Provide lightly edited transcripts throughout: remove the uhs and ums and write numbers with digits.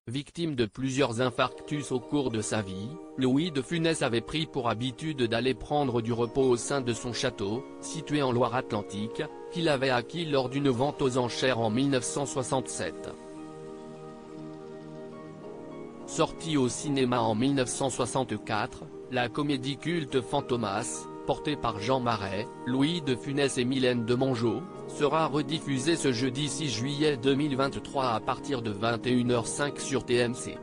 Victime de plusieurs infarctus au cours de sa vie, Louis de Funès avait pris pour habitude d'aller prendre du repos au sein de son château, situé en Loire-Atlantique, qu'il avait acquis lors d'une vente aux enchères en 1967. Sortie au cinéma en 1964, la comédie culte Fantomas, portée par Jean Marais, Louis de Funès et Mylène de Mongeau, sera rediffusée ce jeudi 6 juillet 2023 à partir de 21h05 sur TMC.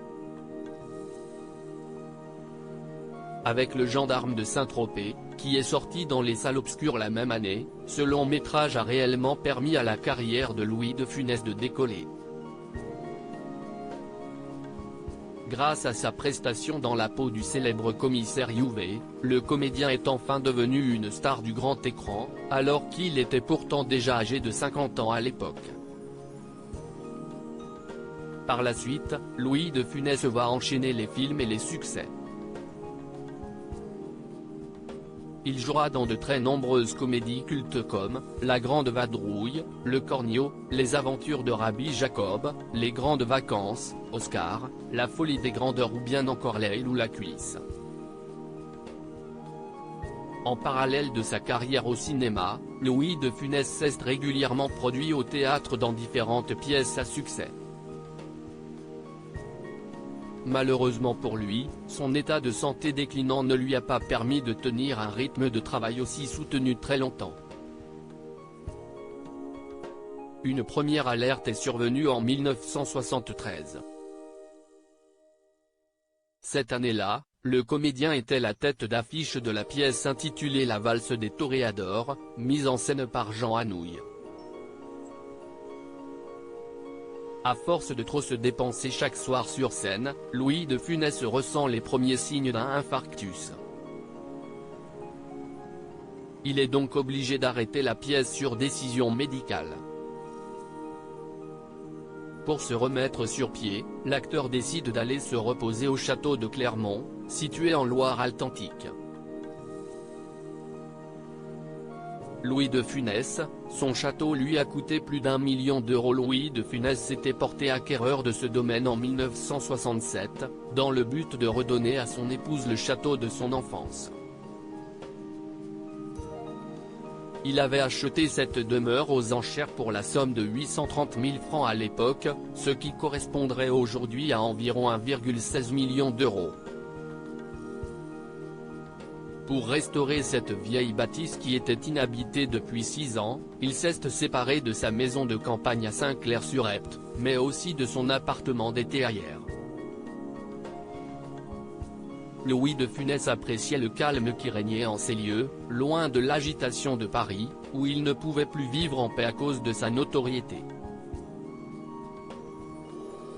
Avec Le Gendarme de Saint-Tropez, qui est sorti dans les salles obscures la même année, ce long métrage a réellement permis à la carrière de Louis de Funès de décoller. Grâce à sa prestation dans la peau du célèbre commissaire Jouvet, le comédien est enfin devenu une star du grand écran, alors qu'il était pourtant déjà âgé de 50 ans à l'époque. Par la suite, Louis de Funès va enchaîner les films et les succès. Il jouera dans de très nombreuses comédies cultes comme La Grande Vadrouille, Le Cornio, Les Aventures de Rabbi Jacob, Les Grandes Vacances, Oscar, La Folie des Grandeurs ou bien encore L'Aile ou la Cuisse. En parallèle de sa carrière au cinéma, Louis de Funès s'est régulièrement produit au théâtre dans différentes pièces à succès. Malheureusement pour lui, son état de santé déclinant ne lui a pas permis de tenir un rythme de travail aussi soutenu très longtemps. Une première alerte est survenue en 1973. Cette année-là, le comédien était la tête d'affiche de la pièce intitulée La Valse des Toréadors, mise en scène par Jean Anouilh. À force de trop se dépenser chaque soir sur scène, Louis de Funès ressent les premiers signes d'un infarctus. Il est donc obligé d'arrêter la pièce sur décision médicale. Pour se remettre sur pied, l'acteur décide d'aller se reposer au château de Clermont, situé en Loire-Atlantique. Louis de Funès, son château lui a coûté plus d'1 million d'euros. Louis de Funès s'était porté acquéreur de ce domaine en 1967, dans le but de redonner à son épouse le château de son enfance. Il avait acheté cette demeure aux enchères pour la somme de 830 000 francs à l'époque, ce qui correspondrait aujourd'hui à environ 1,16 million d'euros. Pour restaurer cette vieille bâtisse qui était inhabitée depuis 6 ans, il s'est séparé de sa maison de campagne à Saint-Clair-sur-Epte, mais aussi de son appartement des Terrières. Louis de Funès appréciait le calme qui régnait en ces lieux, loin de l'agitation de Paris, où il ne pouvait plus vivre en paix à cause de sa notoriété.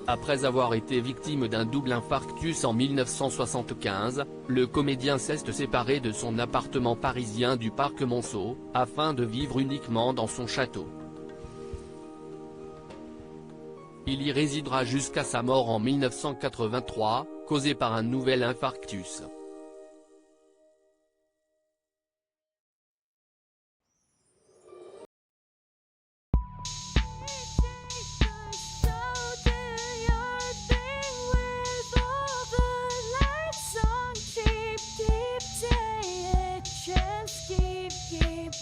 Après avoir été victime d'un double infarctus en 1975, le comédien s'est séparé de son appartement parisien du parc Monceau, afin de vivre uniquement dans son château. Il y résidera jusqu'à sa mort en 1983, causé par un nouvel infarctus. Keep